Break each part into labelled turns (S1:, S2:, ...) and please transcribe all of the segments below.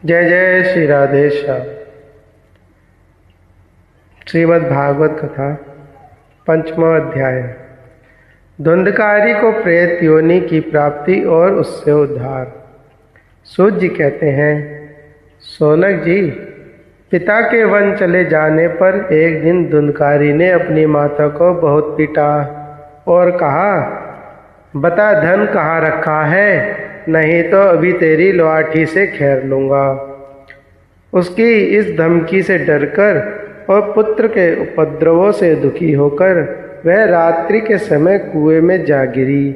S1: जय जय श्री राधेश्याम। श्रीमद् भागवत कथा पंचमा अध्याय। धुंधकारी को प्रेत योनि की प्राप्ति और उससे उद्धार। सूत जी कहते हैं, सोनक जी, पिता के वन चले जाने पर एक दिन धुंधकारी ने अपनी माता को बहुत पीटा और कहा, बता धन कहाँ रखा है, नहीं तो अभी तेरी लाठी से खेर लूँगा। उसकी इस धमकी से डरकर और पुत्र के उपद्रवों से दुखी होकर वह रात्रि के समय कुएं में जा गिरी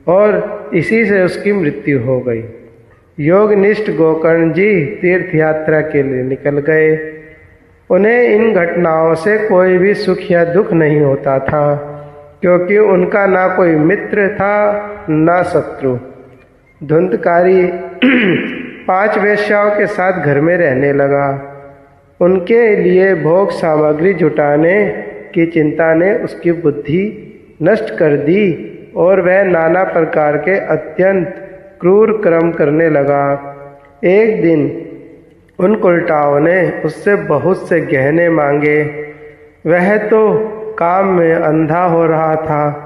S1: और इसी से उसकी मृत्यु हो गई। योगनिष्ठ गोकर्ण जी तीर्थ यात्रा के लिए निकल गए। उन्हें इन घटनाओं से कोई भी सुख या दुख नहीं होता था, क्योंकि उनका ना कोई मित्र था ना शत्रु। धुंधकारी 5 वेश्याओं के साथ घर में रहने लगा। उनके लिए भोग सामग्री जुटाने की चिंता ने उसकी बुद्धि नष्ट कर दी और वह नाना प्रकार के अत्यंत क्रूर कर्म करने लगा। एक दिन उन उल्टाओं ने उससे बहुत से गहने मांगे। वह तो काम में अंधा हो रहा था।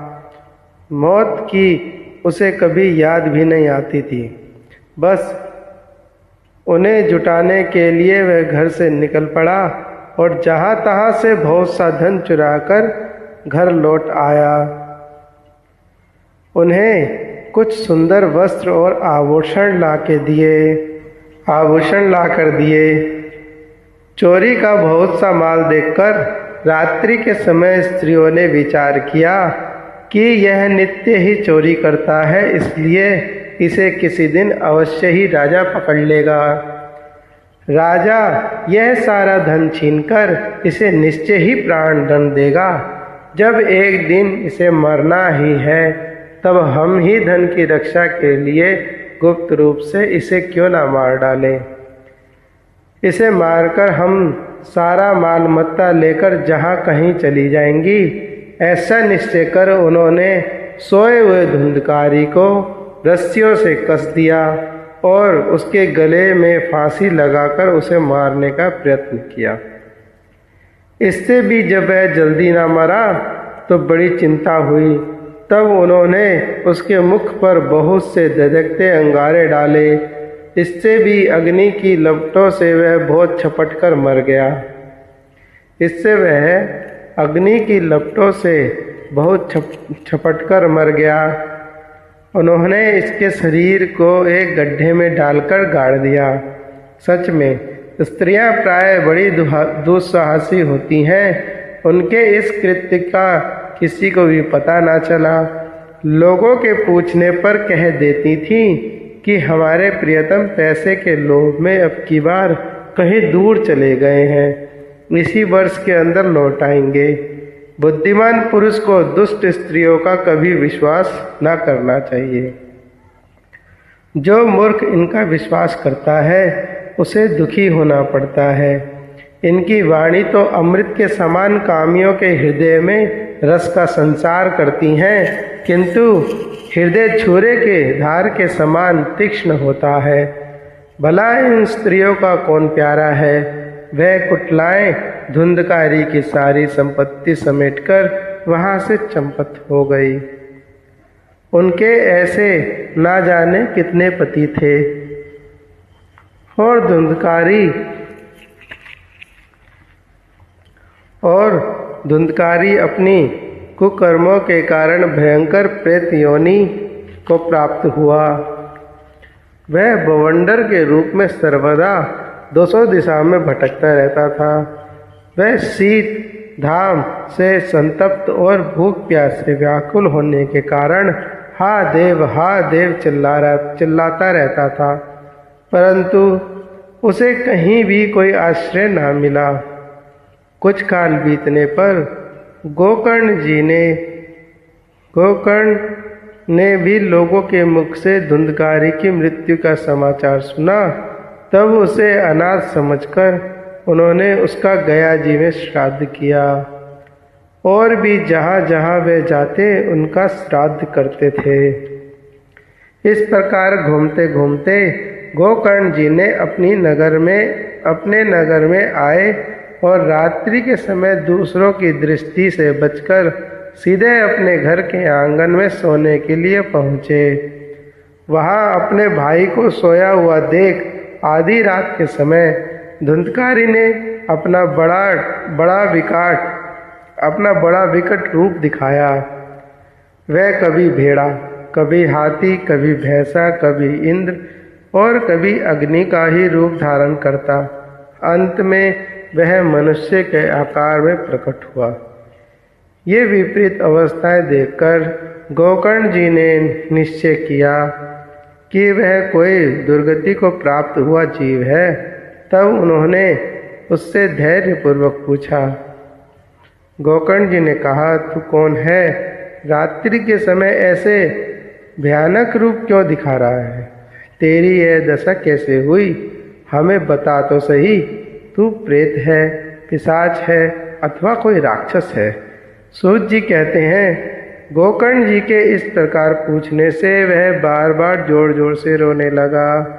S1: मौत की उसे कभी याद भी नहीं आती थी। बस उन्हें जुटाने के लिए वह घर से निकल पड़ा और जहाँ तहाँ से बहुत सा धन चुराकर घर लौट आया। उन्हें कुछ सुंदर वस्त्र और आभूषण लाकर दिए। चोरी का बहुत सा माल देखकर रात्रि के समय स्त्रियों ने विचार किया कि यह नित्य ही चोरी करता है, इसलिए इसे किसी दिन अवश्य ही राजा पकड़ लेगा। राजा यह सारा धन छीनकर इसे निश्चय ही प्राण दंड देगा। जब एक दिन इसे मरना ही है, तब हम ही धन की रक्षा के लिए गुप्त रूप से इसे क्यों ना मार डालें। इसे मारकर हम सारा माल मत्ता लेकर जहाँ कहीं चली जाएंगी। ऐसा निश्चय कर उन्होंने सोए हुए धुंधकारी को रस्सियों से कस दिया और उसके गले में फांसी लगाकर उसे मारने का प्रयत्न किया। इससे भी जब वह जल्दी ना मरा तो बड़ी चिंता हुई। तब उन्होंने उसके मुख पर बहुत से धधकते अंगारे डाले। इससे भी अग्नि की लपटों से वह बहुत छपटकर मर गया। उन्होंने इसके शरीर को एक गड्ढे में डालकर गाड़ दिया। सच में स्त्रियां प्राय बड़ी दुस्साहसी होती हैं। उनके इस कृत्य का किसी को भी पता ना चला। लोगों के पूछने पर कह देती थी कि हमारे प्रियतम पैसे के लोभ में अब की बार कहीं दूर चले गए हैं, इसी वर्ष के अंदर लौट आएंगे। बुद्धिमान पुरुष को दुष्ट स्त्रियों का कभी विश्वास न करना चाहिए। जो मूर्ख इनका विश्वास करता है उसे दुखी होना पड़ता है। इनकी वाणी तो अमृत के समान कामियों के हृदय में रस का संचार करती हैं, किंतु हृदय छुरे के धार के समान तीक्ष्ण होता है। भला इन स्त्रियों का कौन प्यारा है। वह कुटलाएं धुंधकारी की सारी संपत्ति समेटकर वहां से चंपत हो गई। उनके ऐसे ना जाने कितने पति थे और धुंधकारी अपनी कुकर्मों के कारण भयंकर प्रेत योनि को प्राप्त हुआ। वह बवंडर के रूप में सर्वदा 200 दिशा में भटकता रहता था। वह शीत धाम से संतप्त और भूख प्यास से व्याकुल होने के कारण हा देव चिल्लाता रहता था, परंतु उसे कहीं भी कोई आश्रय ना मिला। कुछ काल बीतने पर गोकर्ण ने भी लोगों के मुख से धुंधकारी की मृत्यु का समाचार सुना। तब उसे अनाथ समझकर उन्होंने उसका गया जी में श्राद्ध किया और भी जहाँ जहाँ वे जाते उनका श्राद्ध करते थे। इस प्रकार घूमते घूमते गोकर्ण जी ने अपने नगर में आए और रात्रि के समय दूसरों की दृष्टि से बचकर सीधे अपने घर के आंगन में सोने के लिए पहुँचे। वहाँ अपने भाई को सोया हुआ देख आधी रात के समय धुंधकारी ने अपना बड़ा विकट रूप दिखाया। वह कभी भेड़ा, कभी हाथी, कभी भैंसा, कभी इंद्र और कभी अग्नि का ही रूप धारण करता। अंत में वह मनुष्य के आकार में प्रकट हुआ। ये विपरीत अवस्थाएं देखकर गोकर्ण जी ने निश्चय किया कि वह कोई दुर्गति को प्राप्त हुआ जीव है। तब उन्होंने उससे धैर्यपूर्वक पूछा। गोकर्ण जी ने कहा, तू कौन है? रात्रि के समय ऐसे भयानक रूप क्यों दिखा रहा है? तेरी यह दशा कैसे हुई? हमें बता तो सही। तू प्रेत है, पिशाच है अथवा कोई राक्षस है? सूत जी कहते हैं, गोकर्ण जी के इस प्रकार पूछने से वह बार बार जोर जोर से रोने लगा।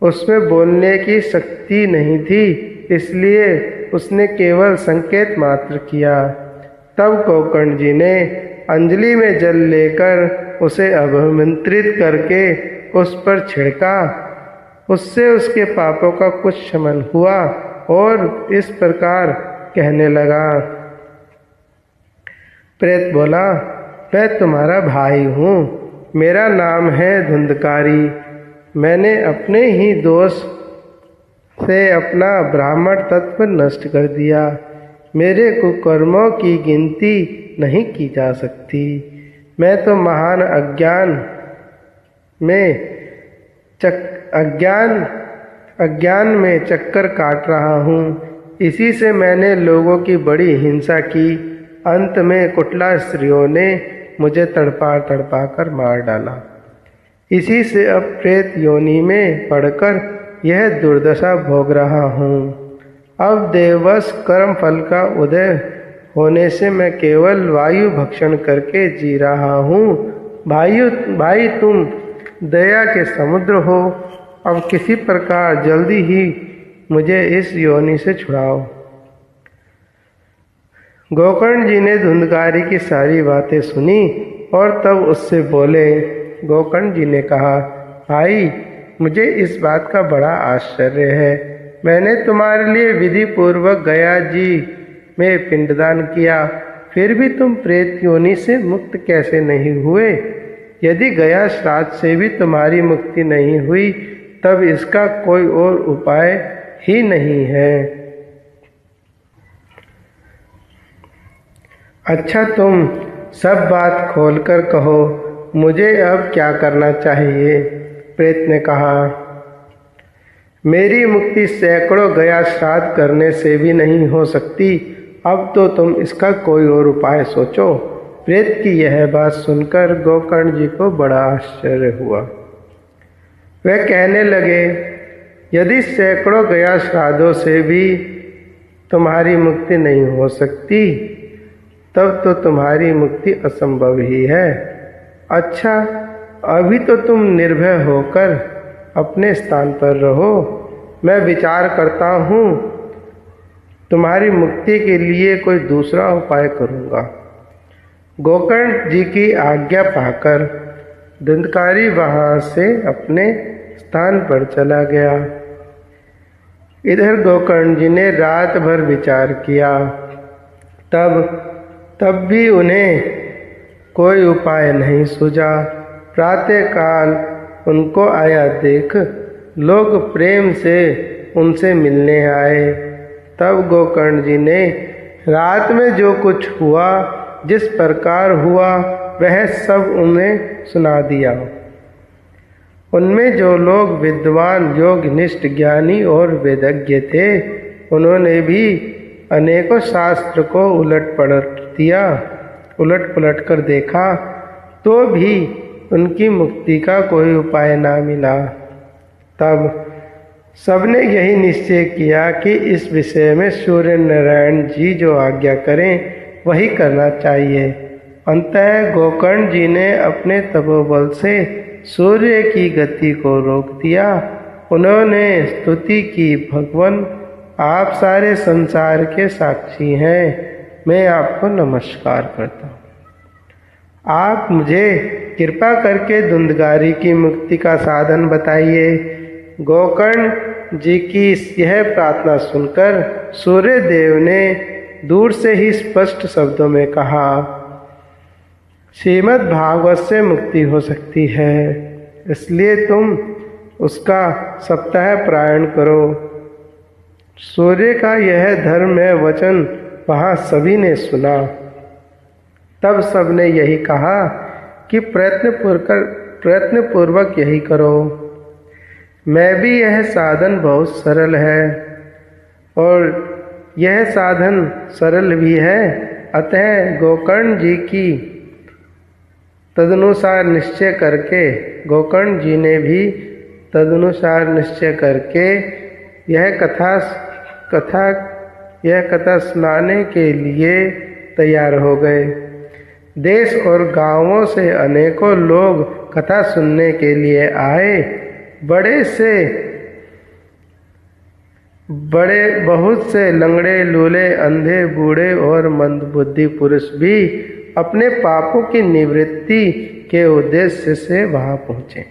S1: उसमें बोलने की शक्ति नहीं थी, इसलिए उसने केवल संकेत मात्र किया। तब गोकर्ण जी ने अंजलि में जल लेकर उसे अभिमंत्रित करके उस पर छिड़का। उससे उसके पापों का कुछ शमन हुआ और इस प्रकार कहने लगा। प्रेत बोला, मैं तुम्हारा भाई हूँ, मेरा नाम है धुंधकारी। मैंने अपने ही दोष से अपना ब्राह्मण तत्व नष्ट कर दिया। मेरे कुकर्मों की गिनती नहीं की जा सकती। मैं तो महान अज्ञान में चक्कर काट रहा हूँ। इसी से मैंने लोगों की बड़ी हिंसा की। अंत में कुटिला स्त्रियों ने मुझे तड़पा कर मार डाला। इसी से अब प्रेत योनि में पड़कर यह दुर्दशा भोग रहा हूँ। अब देववश कर्म फल का उदय होने से मैं केवल वायु भक्षण करके जी रहा हूँ। भाई तुम दया के समुद्र हो, अब किसी प्रकार जल्दी ही मुझे इस योनि से छुड़ाओ। गोकर्ण जी ने धुंधकारी की सारी बातें सुनी और तब उससे बोले। गोकर्ण जी ने कहा, भाई मुझे इस बात का बड़ा आश्चर्य है। मैंने तुम्हारे लिए विधि पूर्वक गया जी में पिंडदान किया, फिर भी तुम प्रेत योनि से मुक्त कैसे नहीं हुए? यदि गया श्राद्ध से भी तुम्हारी मुक्ति नहीं हुई, तब इसका कोई और उपाय ही नहीं है। अच्छा, तुम सब बात खोलकर कहो, मुझे अब क्या करना चाहिए? प्रेत ने कहा, मेरी मुक्ति सैकड़ों गया श्राद्ध करने से भी नहीं हो सकती। अब तो तुम इसका कोई और उपाय सोचो। प्रेत की यह बात सुनकर गोकर्ण जी को बड़ा आश्चर्य हुआ। वे कहने लगे, यदि सैकड़ों गया श्राद्धों से भी तुम्हारी मुक्ति नहीं हो सकती, तब तो तुम्हारी मुक्ति असंभव ही है। अच्छा, अभी तो तुम निर्भय होकर अपने स्थान पर रहो। मैं विचार करता हूँ, तुम्हारी मुक्ति के लिए कोई दूसरा उपाय करूँगा। गोकर्ण जी की आज्ञा पाकर धुंधकारी वहाँ से अपने स्थान पर चला गया। इधर गोकर्ण जी ने रात भर विचार किया, तब भी उन्हें कोई उपाय नहीं सूझा। प्रातःकाल उनको आया देख लोग प्रेम से उनसे मिलने आए। तब गोकर्ण जी ने रात में जो कुछ हुआ, जिस प्रकार हुआ, वह सब उन्हें सुना दिया। उनमें जो लोग विद्वान, योगनिष्ठ, ज्ञानी और वेदज्ञ थे, उन्होंने भी अनेकों शास्त्र को उलट पलट कर देखा, तो भी उनकी मुक्ति का कोई उपाय ना मिला। तब सबने यही निश्चय किया कि इस विषय में सूर्य नारायण जी जो आज्ञा करें वही करना चाहिए। अंततः गोकर्ण जी ने अपने तपोबल से सूर्य की गति को रोक दिया। उन्होंने स्तुति की, भगवान आप सारे संसार के साक्षी हैं, मैं आपको नमस्कार करता हूँ। आप मुझे कृपा करके धुंधकारी की मुक्ति का साधन बताइए। गोकर्ण जी की यह प्रार्थना सुनकर सूर्य देव ने दूर से ही स्पष्ट शब्दों में कहा, श्रीमद् भागवत से मुक्ति हो सकती है, इसलिए तुम उसका सप्ताह पारायण करो। सूर्य का यह धर्ममय वचन वहाँ सभी ने सुना। तब सबने यही कहा कि प्रयत्नपूर्वक यही करो। मैं भी यह साधन बहुत सरल है और यह साधन सरल भी है, अतः गोकर्ण जी की तदनुसार निश्चय करके गोकर्ण जी ने भी तदनुसार निश्चय करके यह कथा सुनाने के लिए तैयार हो गए। देश और गांवों से अनेकों लोग कथा सुनने के लिए आए। बहुत से लंगड़े, लूले, अंधे, बूढ़े और मंदबुद्धि पुरुष भी अपने पापों की निवृत्ति के उद्देश्य से वहां पहुंचे।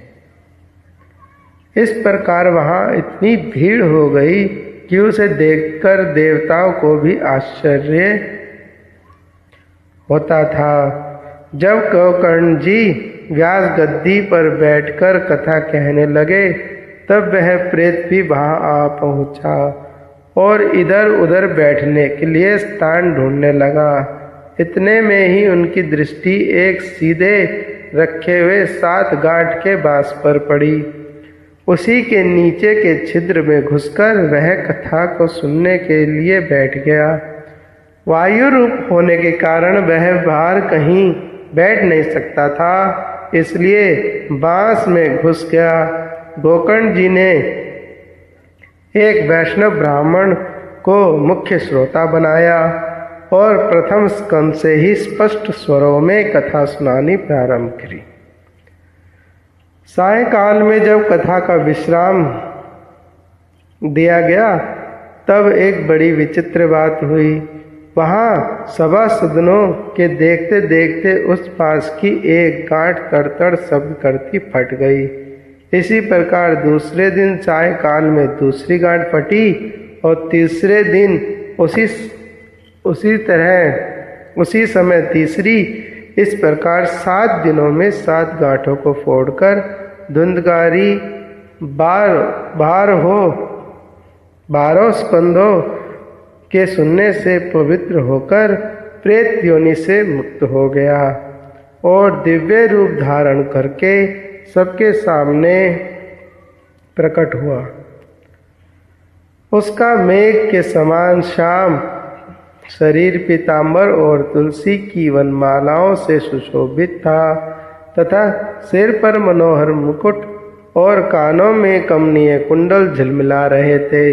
S1: इस प्रकार वहां इतनी भीड़ हो गई कि उसे देखकर देवताओं को भी आश्चर्य होता था। जब गोकर्ण जी व्यास गद्दी पर बैठकर कथा कहने लगे, तब वह प्रेत भी वहां आ पहुंचा और इधर उधर बैठने के लिए स्थान ढूंढने लगा। इतने में ही उनकी दृष्टि एक सीधे रखे हुए 7 गांठ के बांस पर पड़ी। उसी के नीचे के छिद्र में घुसकर वह कथा को सुनने के लिए बैठ गया। वायु रूप होने के कारण वह बाहर कहीं बैठ नहीं सकता था, इसलिए बांस में घुस गया। गोकर्ण जी ने एक वैष्णव ब्राह्मण को मुख्य श्रोता बनाया और प्रथम स्कंद से ही स्पष्ट स्वरों में कथा सुनानी प्रारंभ करी। सायंकाल में जब कथा का विश्राम दिया गया, तब एक बड़ी विचित्र बात हुई। वहाँ सभासदों के देखते देखते उस बांस की एक गांठ तड़तड़ शब्द करती फट गई। इसी प्रकार दूसरे दिन सायंकाल में दूसरी गांठ फटी और तीसरे दिन उसी समय तीसरी। इस प्रकार 7 दिनों में 7 गांठों को फोड़कर धुंधकारी 12 स्कंदों के सुनने से पवित्र होकर प्रेत योनि से मुक्त हो गया और दिव्य रूप धारण करके सबके सामने प्रकट हुआ। उसका मेघ के समान श्याम शरीर पीतांबर और तुलसी की वनमालाओं से सुशोभित था तथा सिर पर मनोहर मुकुट और कानों में कमनीय कुंडल झिलमिला रहे थे।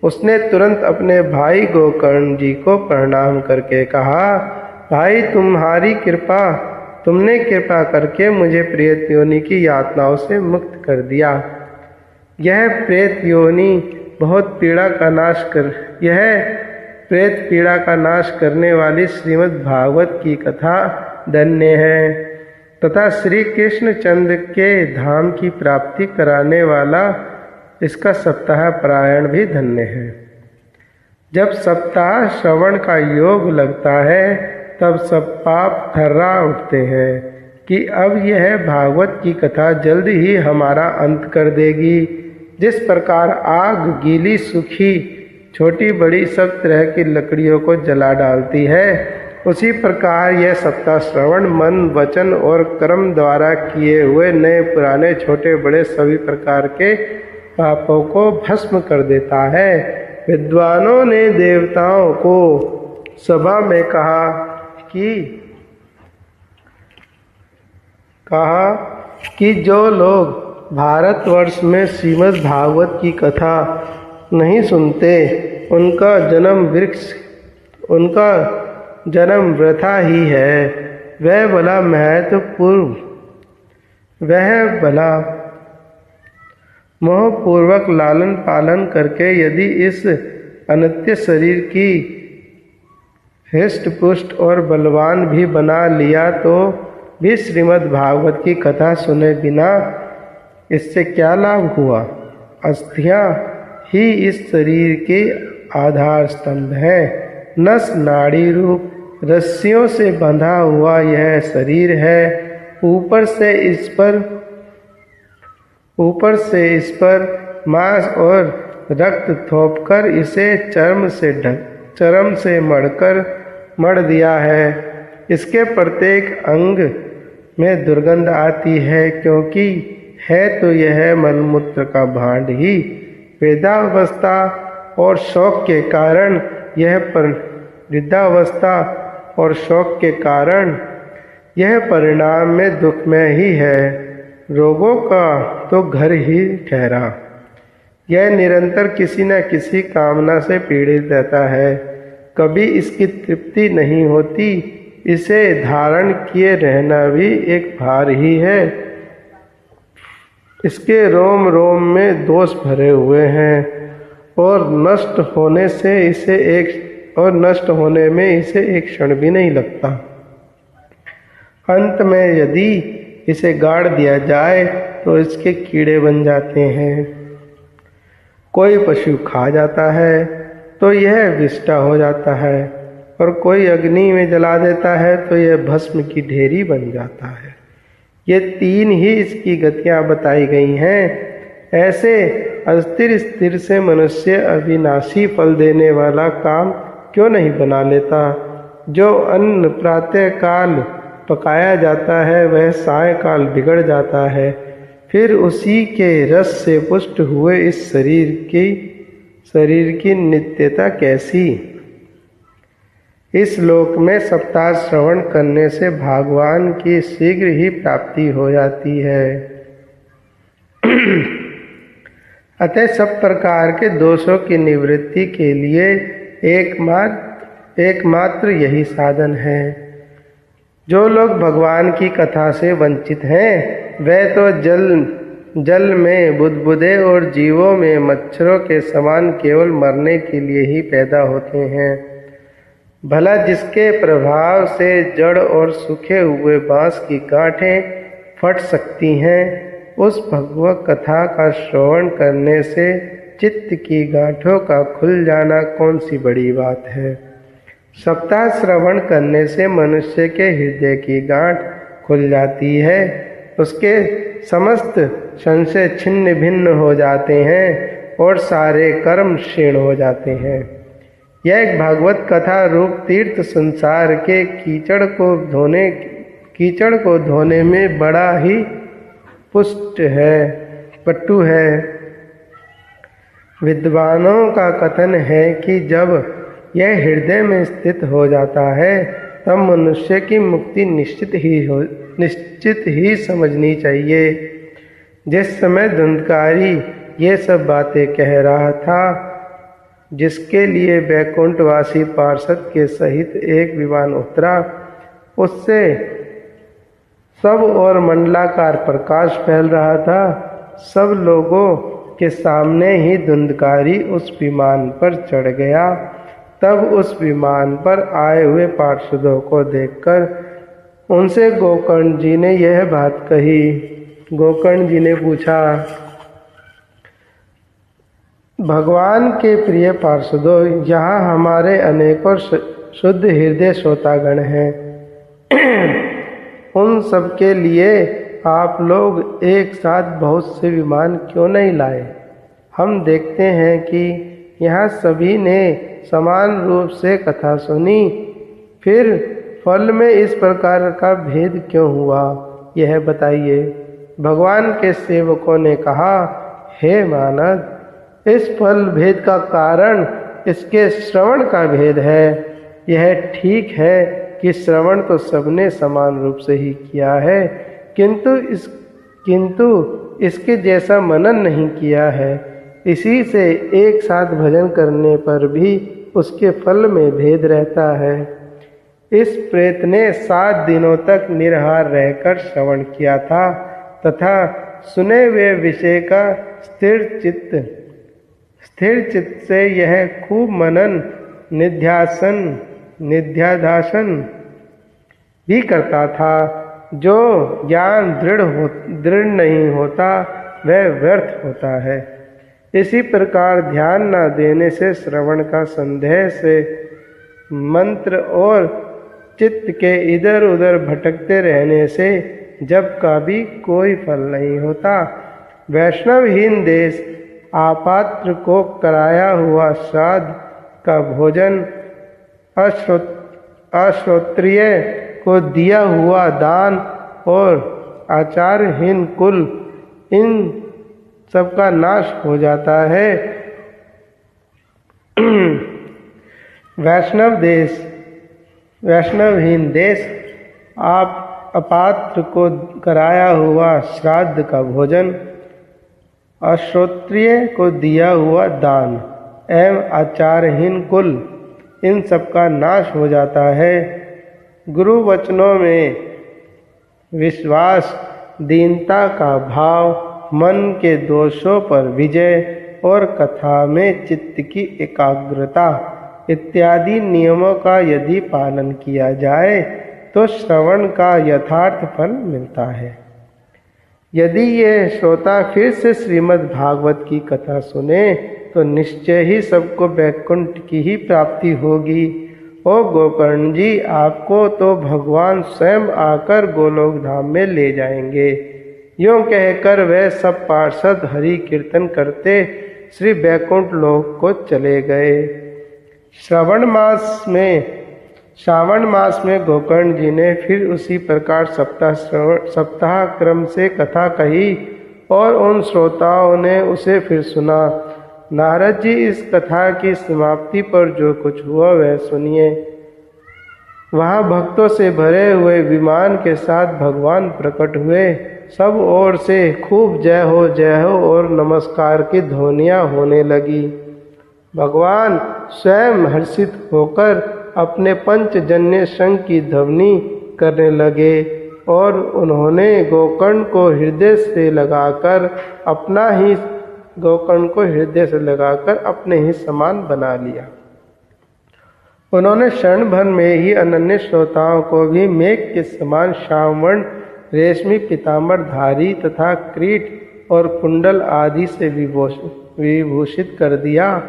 S1: उसने तुरंत अपने भाई गोकर्ण जी को प्रणाम करके कहा, भाई तुमने कृपा करके मुझे प्रेत योनि की यातनाओं से मुक्त कर दिया। यह प्रेत बहुत पीड़ा का नाश करने वाली श्रीमद् भागवत की कथा धन्य है तथा श्री कृष्ण चंद्र के धाम की प्राप्ति कराने वाला इसका सप्ताह पारायण भी धन्य है। जब सप्ताह श्रवण का योग लगता है, तब सब पाप थर्रा उठते हैं कि अब यह भागवत की कथा जल्द ही हमारा अंत कर देगी। जिस प्रकार आग गीली, सूखी, छोटी बड़ी सब तरह की लकड़ियों को जला डालती है, उसी प्रकार यह सप्ताह श्रवण मन, वचन और कर्म द्वारा किए हुए नए पुराने छोटे बड़े सभी प्रकार के पापों को भस्म कर देता है। विद्वानों ने देवताओं को सभा में कहा कि जो लोग भारतवर्ष में श्रीमद् भागवत की कथा नहीं सुनते, उनका जन्म वृथा ही है। वह वह भला मोहपूर्वक लालन पालन करके यदि इस अनित्य शरीर की हृष्ट पुष्ट और बलवान भी बना लिया तो भी श्रीमद् भागवत की कथा सुने बिना इससे क्या लाभ हुआ। अस्थियां ही इस शरीर के आधार स्तंभ हैं। नस नाड़ी रूप रस्सियों से बंधा हुआ यह शरीर है। ऊपर से इस पर मांस और रक्त थोपकर इसे चर्म से मढ़ दिया है। इसके प्रत्येक अंग में दुर्गंध आती है, क्योंकि है तो यह मलमूत्र का भांड ही। वृद्धावस्था और शौक के कारण यह परिणाम में दुखमय ही है। रोगों का तो घर ही ठहरा। यह निरंतर किसी न किसी कामना से पीड़ित रहता है। कभी इसकी तृप्ति नहीं होती। इसे धारण किए रहना भी एक भार ही है। इसके रोम रोम में दोष भरे हुए हैं और नष्ट होने में इसे एक क्षण भी नहीं लगता। अंत में यदि इसे गाड़ दिया जाए तो इसके कीड़े बन जाते हैं। कोई पशु खा जाता है तो यह विष्टा हो जाता है, और कोई अग्नि में जला देता है तो यह भस्म की ढेरी बन जाता है। ये तीन ही इसकी गतियां बताई गई हैं। ऐसे अस्थिर स्थिर से मनुष्य अविनाशी फल देने वाला काम क्यों नहीं बना लेता। जो अन्न प्रातः काल पकाया जाता है वह सायंकाल बिगड़ जाता है। फिर उसी के रस से पुष्ट हुए इस शरीर की नित्यता कैसी। इस लोक में सप्ताह श्रवण करने से भगवान की शीघ्र ही प्राप्ति हो जाती है। अतः सब प्रकार के दोषों की निवृत्ति के लिए एकमात्र यही साधन है। जो लोग भगवान की कथा से वंचित हैं वे तो जल में बुदबुदे और जीवों में मच्छरों के समान केवल मरने के लिए ही पैदा होते हैं। भला जिसके प्रभाव से जड़ और सूखे हुए बांस की गांठें फट सकती हैं, उस भगवत कथा का श्रवण करने से चित्त की गांठों का खुल जाना कौन सी बड़ी बात है। सप्ताह श्रवण करने से मनुष्य के हृदय की गांठ खुल जाती है। उसके समस्त संशय छिन्न भिन्न हो जाते हैं और सारे कर्म क्षीण हो जाते हैं। यह एक भागवत कथा रूप तीर्थ संसार के कीचड़ को धोने में बड़ा ही पट्टू है। विद्वानों का कथन है कि जब यह हृदय में स्थित हो जाता है तब मनुष्य की मुक्ति निश्चित ही समझनी चाहिए। जिस समय धुंधकारी ये सब बातें कह रहा था, जिसके लिए वैकुंठवासी पार्षद के सहित एक विमान उतरा, उससे सब और मंडलाकार प्रकाश फैल रहा था। सब लोगों के सामने ही धुंधकारी उस विमान पर चढ़ गया। तब उस विमान पर आए हुए पार्षदों को देखकर उनसे गोकर्ण जी ने यह बात कही। गोकर्ण जी ने पूछा, भगवान के प्रिय पार्षदों, यहाँ हमारे अनेकों शुद्ध हृदय श्रोतागण हैं। उन सब के लिए आप लोग एक साथ बहुत से विमान क्यों नहीं लाए। हम देखते हैं कि यहाँ सभी ने समान रूप से कथा सुनी, फिर फल में इस प्रकार का भेद क्यों हुआ, यह बताइए। भगवान के सेवकों ने कहा, हे मानद, इस फल भेद का कारण इसके श्रवण का भेद है। यह ठीक है कि श्रवण तो सबने समान रूप से ही किया है, किंतु इसके जैसा मनन नहीं किया है। इसी से एक साथ भजन करने पर भी उसके फल में भेद रहता है। इस प्रेत ने 7 दिनों तक निराहार रहकर श्रवण किया था, तथा सुने हुए विषय का स्थिर चित्त से यह खूब मनन निध्यासन भी करता था। जो ज्ञान दृढ़ नहीं होता वह व्यर्थ होता है। इसी प्रकार ध्यान न देने से, श्रवण का संदेह से, मंत्र और चित्त के इधर उधर भटकते रहने से जप का भी कोई फल नहीं होता। वैष्णवहीन देश आपात्र को कराया हुआ श्राद्ध का भोजन, अश्रोत्रिय को दिया हुआ दान और आचारहीन कुल, इन सबका नाश हो जाता है। वैष्णवहीन देश आप अपात्र को कराया हुआ श्राद्ध का भोजन, अश्रोत्रिय को दिया हुआ दान एवं आचारहीन कुल, इन सबका नाश हो जाता है। गुरु वचनों में विश्वास, दीनता का भाव, मन के दोषों पर विजय और कथा में चित्त की एकाग्रता इत्यादि नियमों का यदि पालन किया जाए तो श्रवण का यथार्थ फल मिलता है। यदि ये श्रोता फिर से श्रीमद् भागवत की कथा सुने तो निश्चय ही सबको वैकुंठ की ही प्राप्ति होगी। ओ गोकर्ण जी, आपको तो भगवान स्वयं आकर गोलोक धाम में ले जाएंगे। यूँ कहकर वह सब पार्षद हरि कीर्तन करते श्री वैकुंठ लोक को चले गए। श्रावण मास में गोकर्ण जी ने फिर उसी प्रकार सप्ताह क्रम से कथा कही और उन श्रोताओं ने उसे फिर सुना। नारद जी, इस कथा की समाप्ति पर जो कुछ हुआ वह सुनिए। वहाँ भक्तों से भरे हुए विमान के साथ भगवान प्रकट हुए। सब ओर से खूब जय हो और नमस्कार की ध्वनियाँ होने लगी। भगवान स्वयं हर्षित होकर अपने पंचजन्य शंख की ध्वनि करने लगे और उन्होंने गोकर्ण को हृदय से लगाकर अपने ही समान बना लिया। उन्होंने क्षण भर में ही अनन्य श्रोताओं को भी मेघ के समान श्यामवर्ण रेशमी पीताम्बरधारी तथा क्रीट और कुंडल आदि से विभूषित कर दिया।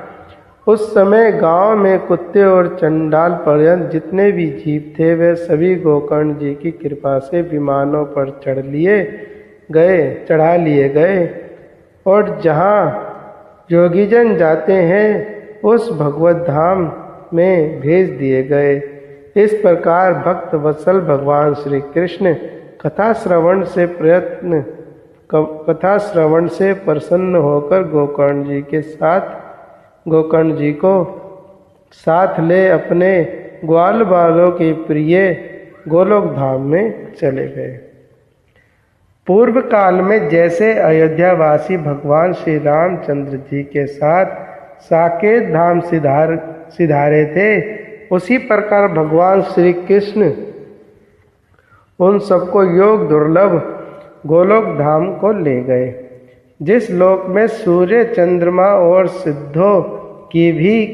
S1: उस समय गांव में कुत्ते और चंडाल पर्यंत जितने भी जीव थे वे सभी गोकर्ण जी की कृपा से विमानों पर चढ़ा लिए गए और जहाँ योगीजन जाते हैं उस भगवत धाम में भेज दिए गए। इस प्रकार भक्त वत्सल भगवान श्री कृष्ण कथा श्रवण से प्रसन्न होकर गोकर्ण जी को साथ ले अपने ग्वाल बालों के प्रिय गोलोक धाम में चले गए। पूर्व काल में जैसे अयोध्यावासी भगवान श्री रामचंद्र जी के साथ साकेत धाम सिधारे थे, उसी प्रकार भगवान श्री कृष्ण उन सबको योग दुर्लभ गोलोक धाम को ले गए। जिस लोक में सूर्य, चंद्रमा और सिद्धों की भी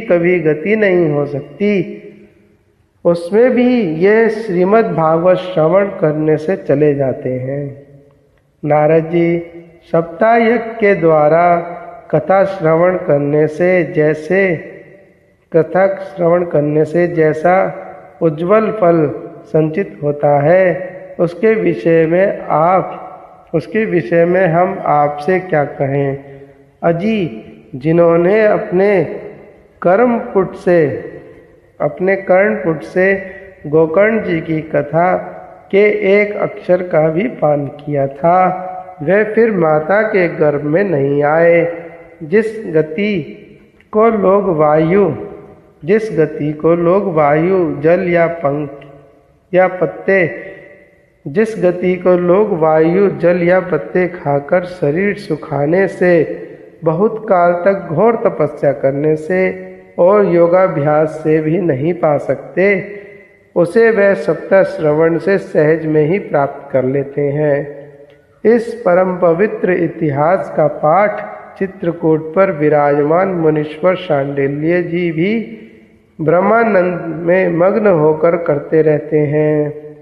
S1: कभी गति नहीं हो सकती, उसमें भी ये श्रीमद् भागवत श्रवण करने से चले जाते हैं। नारद जी, सप्ताह यज्ञ के द्वारा कथा श्रवण करने से जैसा उज्जवल फल संचित होता है उसके विषय में हम आपसे क्या कहें। अजी, जिन्होंने अपने कर्णपुट से गोकर्ण जी की कथा के एक अक्षर का भी पान किया था, वे फिर माता के गर्भ में नहीं आए। जिस गति को लोग वायु, जल या पंख या पत्ते खाकर शरीर सुखाने से, बहुत काल तक घोर तपस्या करने से और योगाभ्यास से भी नहीं पा सकते, उसे वह सप्ताह श्रवण से सहज में ही प्राप्त कर लेते हैं। इस परम पवित्र इतिहास का पाठ चित्रकूट पर विराजमान मुनीश्वर शांडिल्य जी भी ब्रह्मानंद में मग्न होकर करते रहते हैं।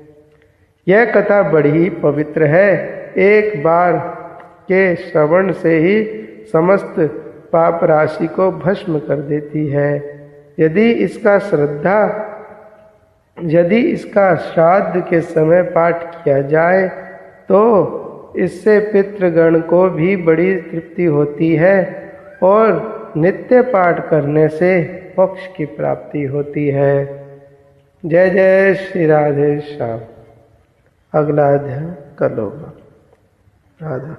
S1: यह कथा बड़ी पवित्र है। एक बार के श्रवण से ही समस्त पाप राशि को भस्म कर देती है। यदि इसका श्राद्ध के समय पाठ किया जाए तो इससे पितृगण को भी बड़ी तृप्ति होती है और नित्य पाठ करने से मोक्ष की प्राप्ति होती है। जय जय श्री राधे श्याम। अगला अध्याय कल होगा। राधा।